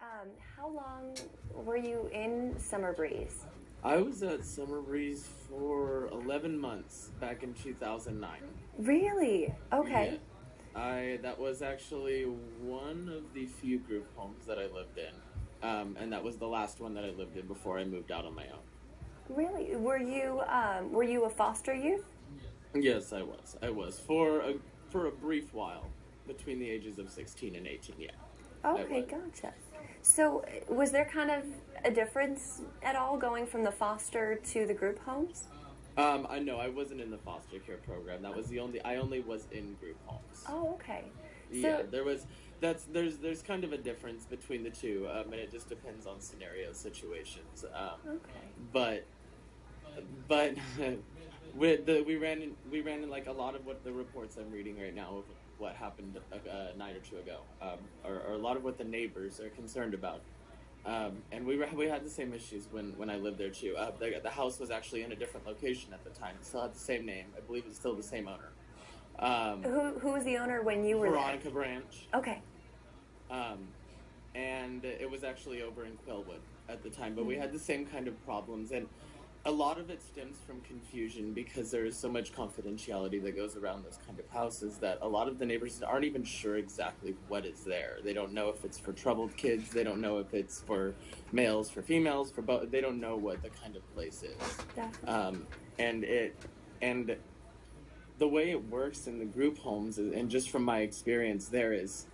how long were you in Summerbreez? I was at Summerbreez for 11 months back in 2009. Really? Yeah. Okay. That was actually one of the few group homes that I lived in. And that was the last one that I lived in before I moved out on my own. Really? Were you a foster youth? Yes, I was. I was for a brief while between the ages of 16 and 18. Yeah, I Okay, was. gotcha. So, was there kind of a difference at all going from the foster to the group homes? I know I wasn't in the foster care program. That was the only. I only was in group homes. Oh, okay. Yeah, So, there was. There's kind of a difference between the two, and it just depends on scenario situations. okay. But but we ran in like a lot of what the reports I'm reading right now of what happened a night or two ago, or a lot of what the neighbors are concerned about. And we had the same issues when I lived there too. The house was actually in a different location at the time. It still had the same name. I believe it's still the same owner. Who was the owner when you were Veronica Branch. there? Okay. Um, and it was actually over in Quillwood at the time. But we had the same kind of problems, and a lot of it stems from confusion because there is so much confidentiality that goes around those kind of houses that a lot of the neighbors aren't even sure exactly what is there. They don't know if it's for troubled kids. They don't know if it's for males, for females, for both. They don't know what the kind of place is. Definitely. And the way it works in the group homes, and just from my experience there, is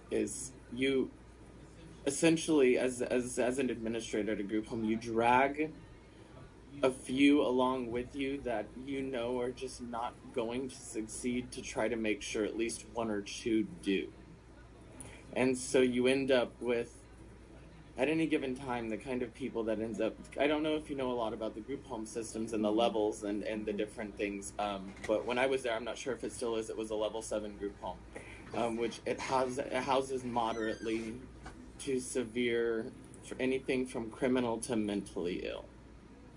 you essentially as an administrator at a group home, you drag a few along with you that you know are just not going to succeed to try to make sure at least one or two do. And so you end up with, at any given time, the kind of people that ends up, I don't know if you know a lot about the group home systems and the levels and the different things, but when I was there, I'm not sure if it still is, it was a level 7 group home, which it houses moderately to severe, for anything from criminal to mentally ill.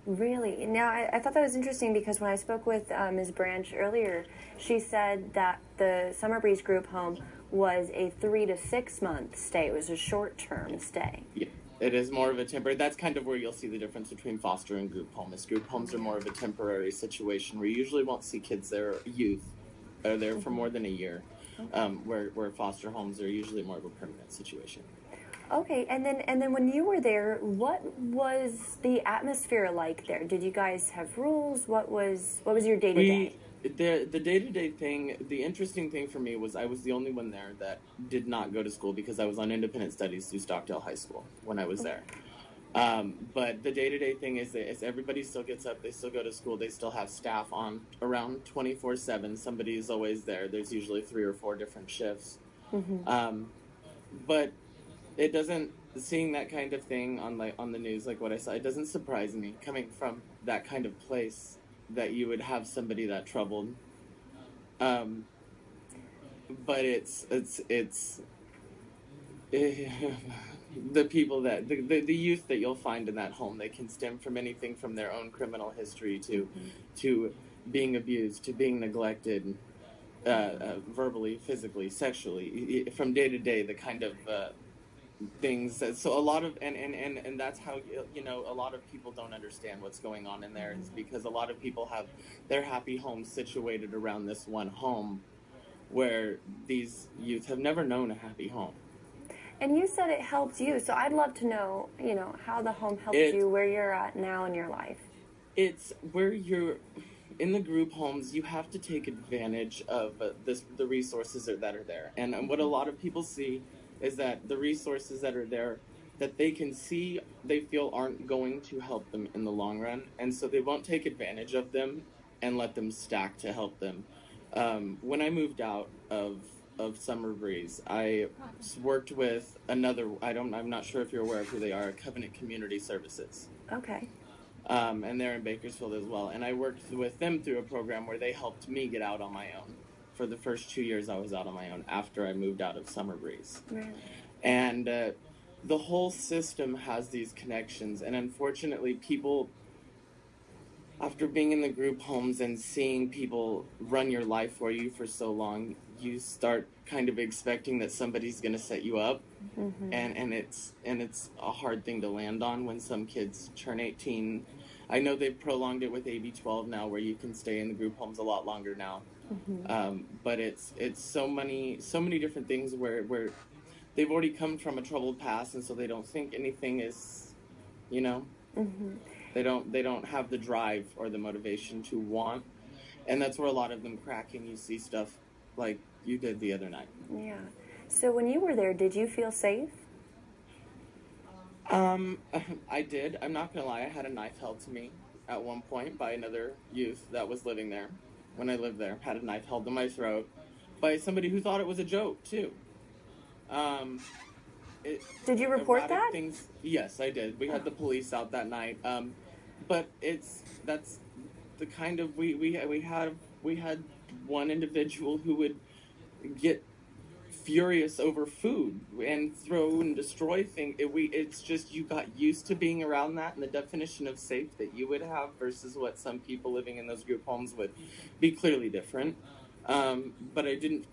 Really? Now, I thought that was interesting because when I spoke with Ms. Branch earlier, she said that the Summerbreeze group home was a 3 to 6 month stay. It was a short-term stay. Yeah, it is more of a temporary. That's kind of where you'll see the difference between foster and group home. Is group homes are more of a temporary situation where you usually won't see kids there, youth, are there for more than a year, where foster homes are usually more of a permanent situation. Okay, and then when you were there, what was the atmosphere like there? Did you guys have rules? What was your day to day? The day-to-day thing, the interesting thing for me was I was the only one there that did not go to school because I was on independent studies through Stockdale High School when I was there. But the day-to-day thing is everybody still gets up, they still go to school, they still have staff on around 24/7. Somebody is always there. There's usually 3 or 4 different shifts. But it doesn't, seeing that kind of thing on the news, like what I saw, it doesn't surprise me coming from that kind of place that you would have somebody that troubled. But it's the people that the youth that you'll find in that home, they can stem from anything from their own criminal history to being abused, to being neglected, verbally, physically, sexually, from day to day, the kind of things so a lot of and that's how a lot of people don't understand what's going on in there, is because a lot of people have their happy homes situated around this one home where these youth have never known a happy home. And you said it helped you, so I'd love to know, how the home helped you, where you're at now in your life. It's where you're in the group homes, you have to take advantage of the resources that are there, and what a lot of people see is that the resources that are there that they can see, they feel aren't going to help them in the long run, and so they won't take advantage of them and let them stack to help them. When I moved out of Summerbreez, I worked with another, I'm not sure if you're aware of who they are, Covenant Community Services. Okay. And they're in Bakersfield as well, and I worked with them through a program where they helped me get out on my own. For the first 2 years, I was out on my own after I moved out of Summerbreez. Really? And the whole system has these connections. And unfortunately, people, after being in the group homes and seeing people run your life for you for so long, you start kind of expecting that somebody's going to set you up, and it's a hard thing to land on when some kids turn 18. I know they've prolonged it with AB 12 now, where you can stay in the group homes a lot longer now. But it's so many different things where they've already come from a troubled past, and so they don't think anything is, you know, they don't have the drive or the motivation to want, and that's where a lot of them crack, and you see stuff like you did the other night. Yeah. So when you were there, did you feel safe? I did. I'm not gonna lie. I had a knife held to me at one point by another youth that was living there. When I lived there, had a knife held to my throat by somebody who thought it was a joke too. Did you report that? Yes, I did. We had the police out that night. But that's the kind of we had one individual who would get furious over food and throw and destroy things. It's just, you got used to being around that, and the definition of safe that you would have versus what some people living in those group homes would be clearly different. But I didn't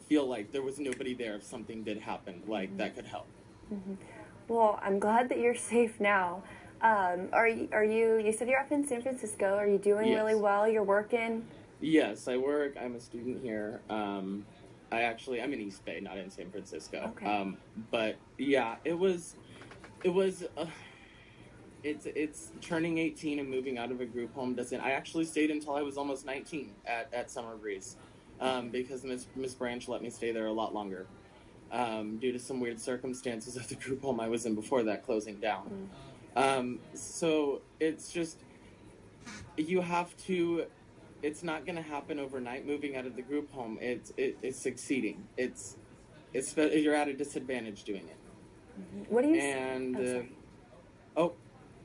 feel like there was nobody there if something did happen, like that could help. Well, I'm glad that you're safe now. You said you're up in San Francisco. Are you doing really well? You're working? Yes, I work. I'm a student here. I'm in East Bay, not in San Francisco. Okay. But yeah, it's turning 18 and moving out of a group home I actually stayed until I was almost 19 at Summerbreez, because Miss Branch let me stay there a lot longer, due to some weird circumstances of the group home I was in before that closing down. So it's just, you have to, it's not going to happen overnight moving out of the group home. It's succeeding. You're at a disadvantage doing it. What do you?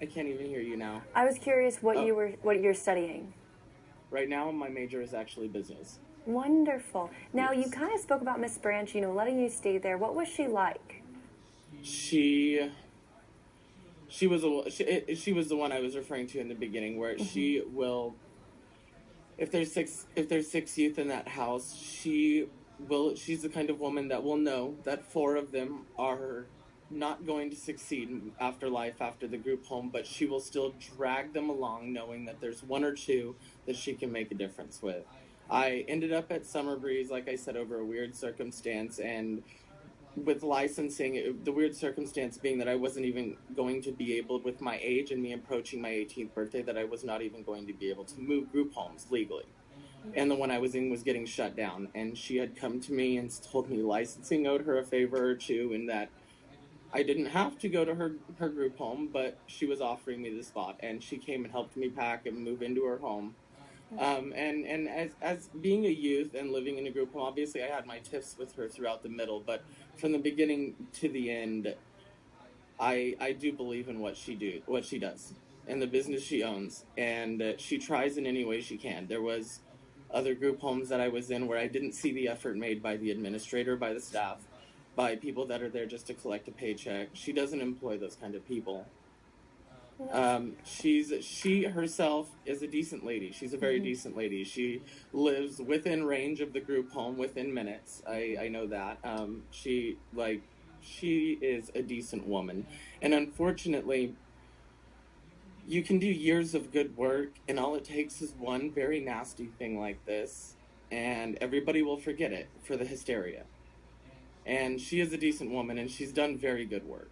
I can't even hear you now. I was curious what you're studying. Right now, my major is actually business. Wonderful. Now, Yes. you kind of spoke about Miss Branch, letting you stay there. What was she like? She was the one I was referring to in the beginning, where she will, if there's six youth in that house, she's the kind of woman that will know that 4 of them are not going to succeed after the group home, but she will still drag them along, knowing that there's 1 or 2 that she can make a difference with. I ended up at Summerbreez, like I said, over a weird circumstance, and with licensing, the weird circumstance being that I wasn't even going to be able, with my age and me approaching my 18th birthday, that I was not even going to be able to move group homes legally. And the one I was in was getting shut down, and she had come to me and told me licensing owed her a favor or two, and that I didn't have to go to her group home, but she was offering me the spot, and she came and helped me pack and move into her home. And as being a youth and living in a group home, obviously I had my tiffs with her throughout the middle, but from the beginning to the end, I do believe in what she does, and the business she owns, and she tries in any way she can. There was other group homes that I was in where I didn't see the effort made by the administrator, by the staff, by people that are there just to collect a paycheck. She doesn't employ those kind of people. She herself is a decent lady. She's a very decent lady. She lives within range of the group home, within minutes. I know that. She is a decent woman. And unfortunately, you can do years of good work, and all it takes is one very nasty thing like this, and everybody will forget it for the hysteria. And she is a decent woman, and she's done very good work.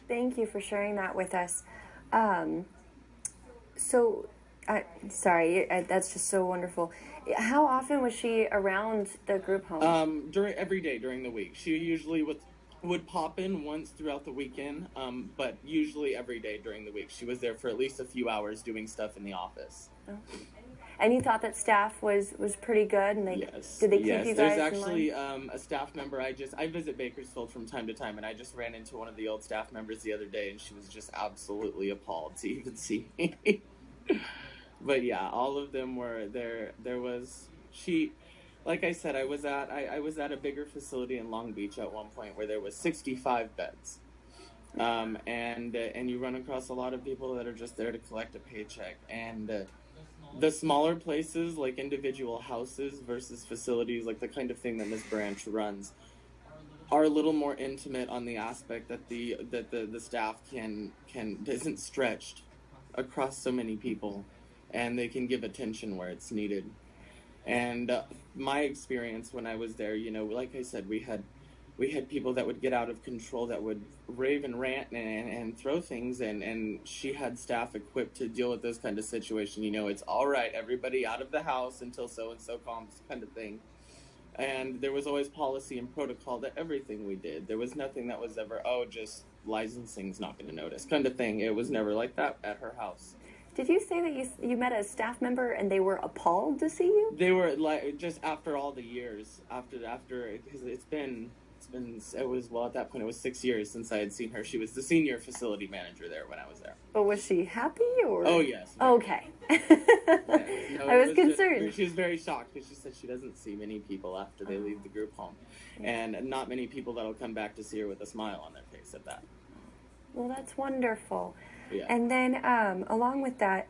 Thank you for sharing that with us. Sorry, that's just so wonderful. How often was she around the group home? Every day during the week. She usually would pop in once throughout the weekend, but usually every day during the week. She was there for at least a few hours doing stuff in the office. Oh. And you thought that staff was pretty good, and yes. Did they keep you guys There's in actually line? A staff member. I visit Bakersfield from time to time, and I just ran into one of the old staff members the other day, and she was just absolutely appalled to even see me. But yeah, all of them were there. Like I said, I was at a bigger facility in Long Beach at one point where there was 65 beds. And you run across a lot of people that are just there to collect a paycheck, and The smaller places, like individual houses versus facilities, like the kind of thing that Miss Branch runs, are a little more intimate on the aspect that the staff can isn't stretched across so many people, and they can give attention where it's needed. And my experience when I was there, like I said, we had people that would get out of control, that would rave and rant and throw things, and she had staff equipped to deal with those kind of situations. It's all right, everybody out of the house until so and so calms, kind of thing. And there was always policy and protocol to everything we did. There was nothing that was ever, just licensing's not going to notice, kind of thing. It was never like that at her house. Did you say that you met a staff member and they were appalled to see you? They were like, just after all the years, after because at that point it was 6 years since I had seen her. She was the senior facility manager there when I was there. But was she happy or? Oh yes. Okay. No, I was concerned. She was very shocked because she said she doesn't see many people after they leave the group home, and not many people that'll come back to see her with a smile on their face at that. Well, that's wonderful. Yeah. And then along with that,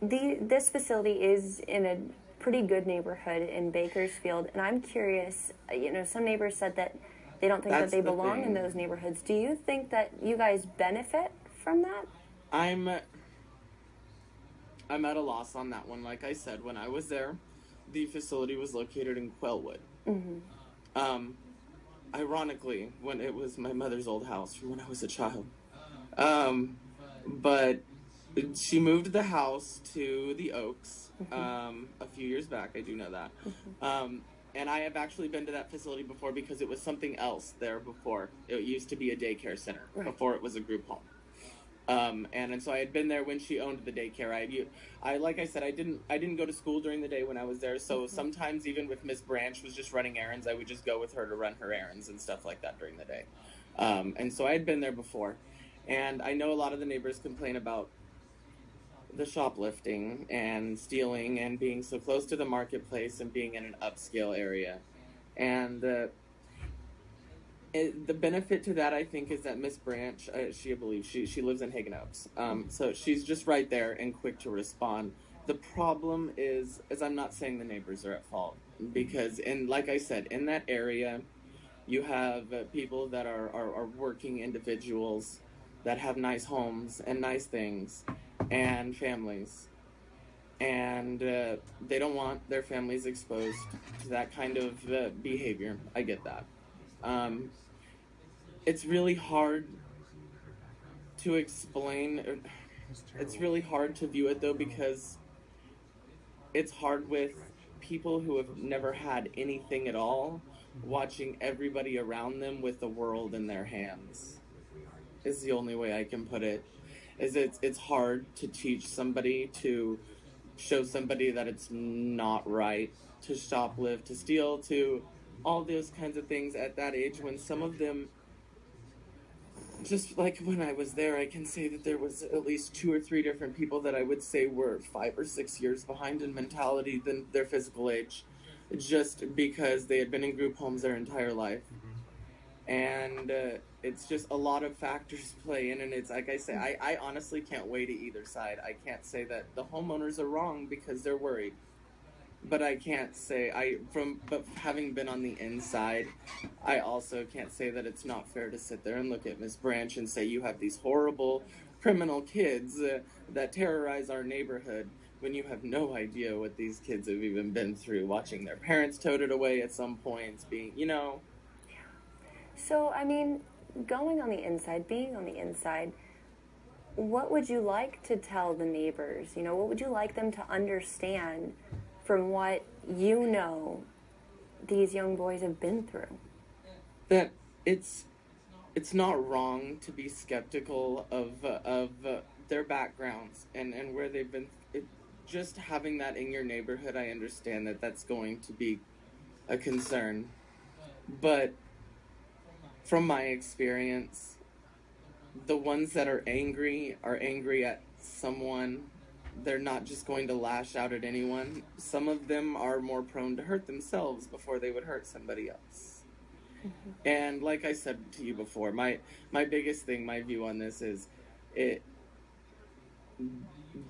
this facility is in a pretty good neighborhood in Bakersfield, and I'm curious, some neighbors said that they don't think that they belong in those neighborhoods. Do you think that you guys benefit from that? I'm at a loss on that one. Like I said, when I was there, the facility was located in Quellwood. Mm-hmm. Ironically, when it was my mother's old house from when I was a child. But she moved the house to the Oaks a few years back. I do know that. And I have actually been to that facility before because it was something else there before. It used to be a daycare center before it was a group home. And so I had been there when she owned the daycare. I like I said, I didn't go to school during the day when I was there. So sometimes even with Miss Branch was just running errands, I would just go with her to run her errands and stuff like that during the day. And so I had been there before. And I know a lot of the neighbors complain about the shoplifting and stealing and being so close to the marketplace and being in an upscale area. And the benefit to that, I think, is that Miss Branch, she lives in Hagen Oaks. So she's just right there and quick to respond. The problem is I'm not saying the neighbors are at fault, because like I said, in that area, you have people that are working individuals that have nice homes and nice things and families, and they don't want their families exposed to that kind of behavior. I get that. It's really hard to explain. It's really hard to view it, though, because it's hard with people who have never had anything at all, watching everybody around them with the world in their hands. Is the only way I can put it. It's hard to teach somebody, to show somebody that it's not right to shoplift, to steal, to all those kinds of things at that age, when some of them, just like when I was there, I can say that there was at least 2 or 3 different people that I would say were 5 or 6 years behind in mentality than their physical age, just because they had been in group homes their entire life. And it's just a lot of factors play in, and it's like I say, I honestly can't weigh to either side. I can't say that the homeowners are wrong because they're worried, but I can't say but having been on the inside, I also can't say that it's not fair to sit there and look at Miss Branch and say you have these horrible criminal kids that terrorize our neighborhood, when you have no idea what these kids have even been through, watching their parents toted away at some points, being, So, I mean, being on the inside, what would you like to tell the neighbors? What would you like them to understand from what these young boys have been through? That it's not wrong to be skeptical of their backgrounds and where they've been. Just having that in your neighborhood, I understand that that's going to be a concern. But from my experience, the ones that are angry at someone. They're not just going to lash out at anyone. Some of them are more prone to hurt themselves before they would hurt somebody else. Mm-hmm. And like I said to you before, my biggest thing, my view on this is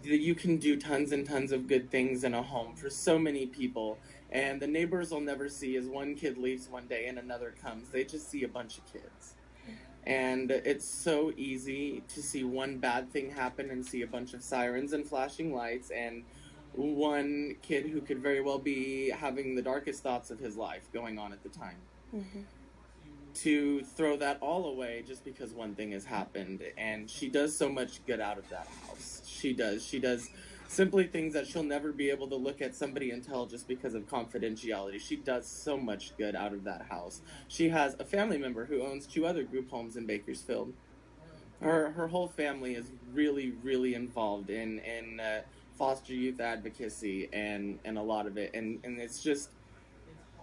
you can do tons and tons of good things in a home for so many people, and the neighbors will never see as one kid leaves one day and another comes. They just see a bunch of kids. And it's so easy to see one bad thing happen and see a bunch of sirens and flashing lights and one kid who could very well be having the darkest thoughts of his life going on at the time. Mm-hmm. To throw that all away just because one thing has happened. And she does so much good out of that house. She does simply things that she'll never be able to look at somebody and tell just because of confidentiality. She does so much good out of that house. She has a family member who owns 2 other group homes in Bakersfield. Her whole family is really, really involved in foster youth advocacy and a lot of it. And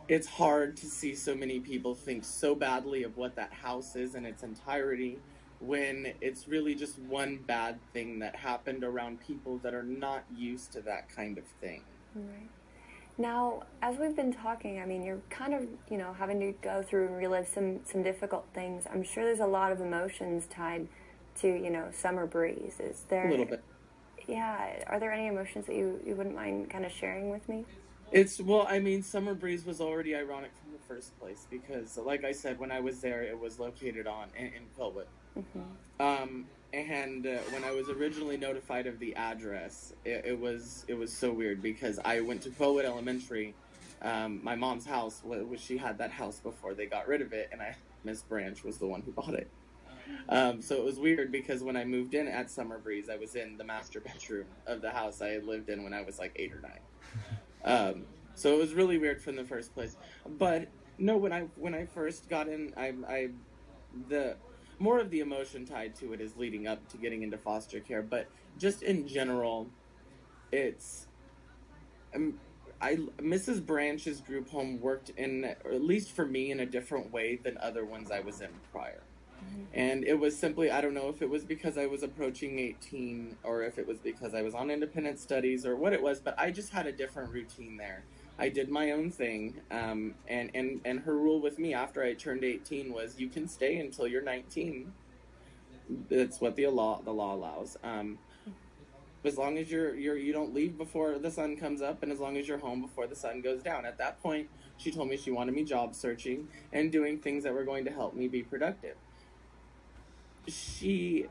it's hard to see so many people think so badly of what that house is in its entirety, when it's really just one bad thing that happened around people that are not used to that kind of thing. Right. Now, as we've been talking, I mean, you're kind of, having to go through and relive some difficult things. I'm sure there's a lot of emotions tied to, Summerbreez. Is there... A little bit. Yeah. Are there any emotions that you wouldn't mind kind of sharing with me? Summerbreez was already ironic from the first place because, like I said, when I was there, it was located in Quillwood. Mm-hmm. And when I was originally notified of the address, it was so weird because I went to Quillwood Elementary. My mom's house, she had that house before they got rid of it, and Miss Branch was the one who bought it. So it was weird because when I moved in at Summerbreez, I was in the master bedroom of the house I had lived in when I was like 8 or 9. So it was really weird from the first place. But no, when I first got in, the more of the emotion tied to it is leading up to getting into foster care. But just in general, it's Mrs. Branch's group home worked in, or at least for me, in a different way than other ones I was in prior. And it was simply, I don't know if it was because I was approaching 18 or if it was because I was on independent studies or what it was, but I just had a different routine there. I did my own thing, and her rule with me after I turned 18 was you can stay until you're 19. That's what the law allows. As long as you don't leave before the sun comes up, and as long as you're home before the sun goes down. At that point, she told me she wanted me job searching and doing things that were going to help me be productive. It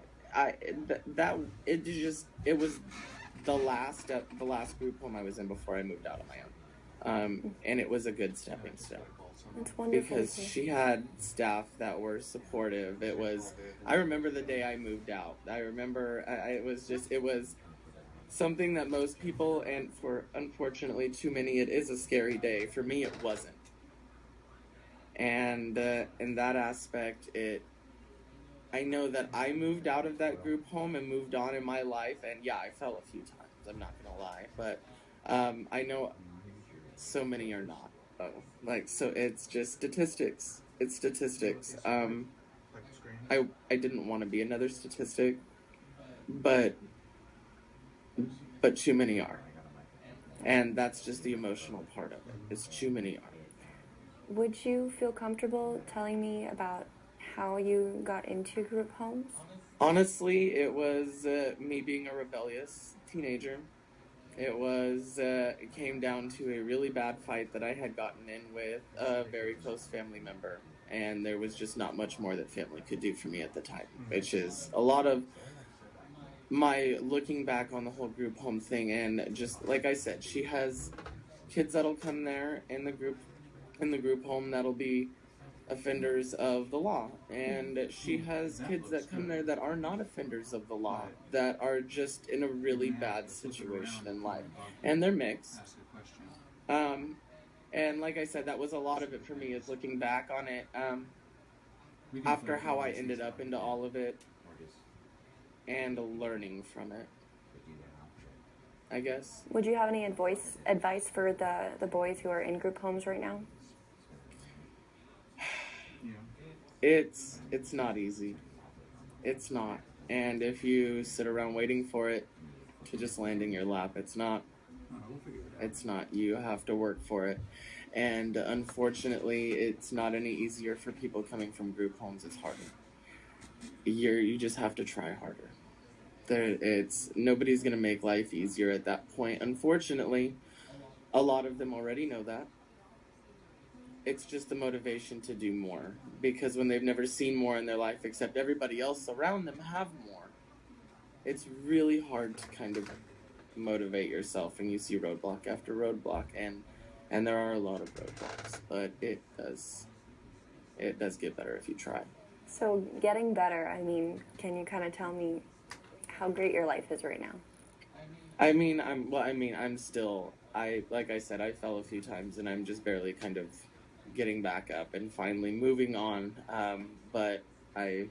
was the last group home I was in before I moved out on my own, and it was a good stepping stone. That's wonderful. Because she had staff that were supportive. I remember the day I moved out. I remember it was something that most people, and for unfortunately too many, it is a scary day. For me, it wasn't. And in that aspect, I know that I moved out of that group home and moved on in my life, and yeah, I fell a few times, I'm not gonna lie, but I know so many are not, though. So it's just statistics. It's statistics. I didn't want to be another statistic, but too many are. And that's just the emotional part of it. It's too many are. Would you feel comfortable telling me about how you got into group homes? Honestly, it was me being a rebellious teenager. It came down to a really bad fight that I had gotten in with a very close family member. And there was just not much more that family could do for me at the time, which is a lot of my looking back on the whole group home thing. And just like I said, she has kids that'll come there in the group home that'll be offenders of the law, and she has kids that come there that are not offenders of the law, that are just in a really bad situation in life, and they're mixed. And like I said, that was a lot of it for me, is looking back on it after how I ended up into all of it and learning from it, I guess. Would you have any advice for the boys who are in group homes right now? It's not easy. It's not. And if you sit around waiting for it to just land in your lap, it's not. It's not. You have to work for it. And unfortunately, it's not any easier for people coming from group homes. It's harder. You just have to try harder. It's nobody's gonna make life easier at that point. Unfortunately, a lot of them already know that. It's just the motivation to do more, because when they've never seen more in their life except everybody else around them have more, it's really hard to kind of motivate yourself, and you see roadblock after roadblock, and there are a lot of roadblocks, but it does get better if you try. So getting better, I mean, can you kind of tell me how great your life is right now? Like I said, I fell a few times, and I'm just barely kind of getting back up and finally moving on. But I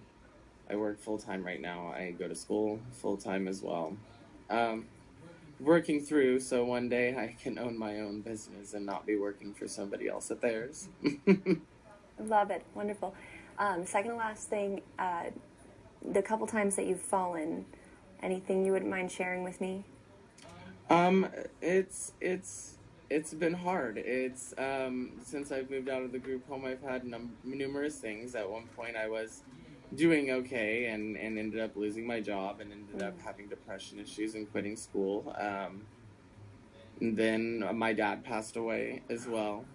work full time right now. I go to school full time as well. Working through so one day I can own my own business and not be working for somebody else at theirs. Love it. Wonderful. Second to last thing, the couple times that you've fallen, anything you wouldn't mind sharing with me? It's been hard. It's since I've moved out of the group home, I've had numerous things. At one point, I was doing okay and ended up losing my job and ended up having depression issues and quitting school. And then my dad passed away as well.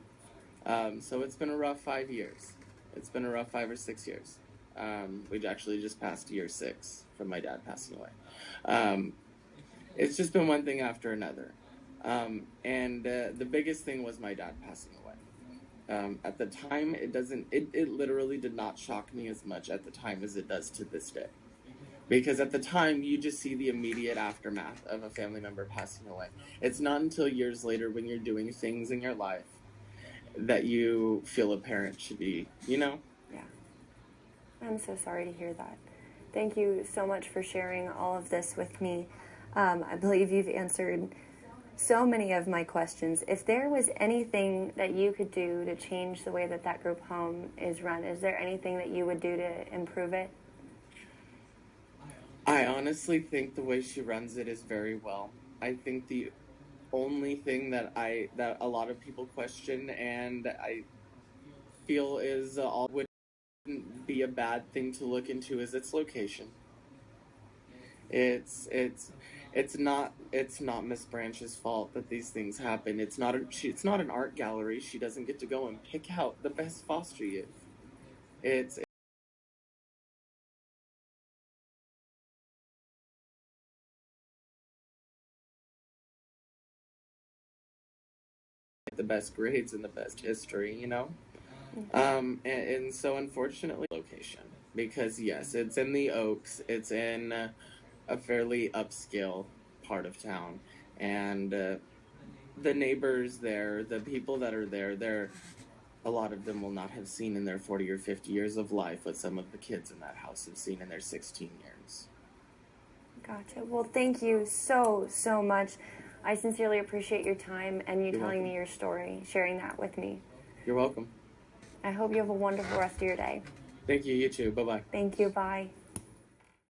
So it's been a rough 5 years. It's been a rough 5 or 6 years. We actually just passed year 6 from my dad passing away. It's just been one thing after another. And the biggest thing was my dad passing away. At the time, it literally did not shock me as much at the time as it does to this day. Because at the time, you just see the immediate aftermath of a family member passing away. It's not until years later when you're doing things in your life that you feel a parent should be, Yeah. I'm so sorry to hear that. Thank you so much for sharing all of this with me. I believe you've answered so many of my questions. If there was anything that you could do to change the way that group home is run, is there anything that you would do to improve it? I honestly think the way she runs it is very well. I think the only thing that a lot of people question and I feel is wouldn't be a bad thing to look into is its location. It's not Miss Branch's fault that these things happen. It's not an art gallery. She doesn't get to go and pick out the best foster youth. It's the best grades and the best history, and so unfortunately location, because yes, it's in the Oaks, it's in a fairly upscale part of town, and the neighbors there, the people that are there, a lot of them will not have seen in their 40 or 50 years of life what some of the kids in that house have seen in their 16 years. Gotcha. Well, thank you so much. I sincerely appreciate your time and you telling me your story, sharing that with me. You're welcome. I hope you have a wonderful rest of your day. Thank you. You too. Bye-bye. Thank you. Bye.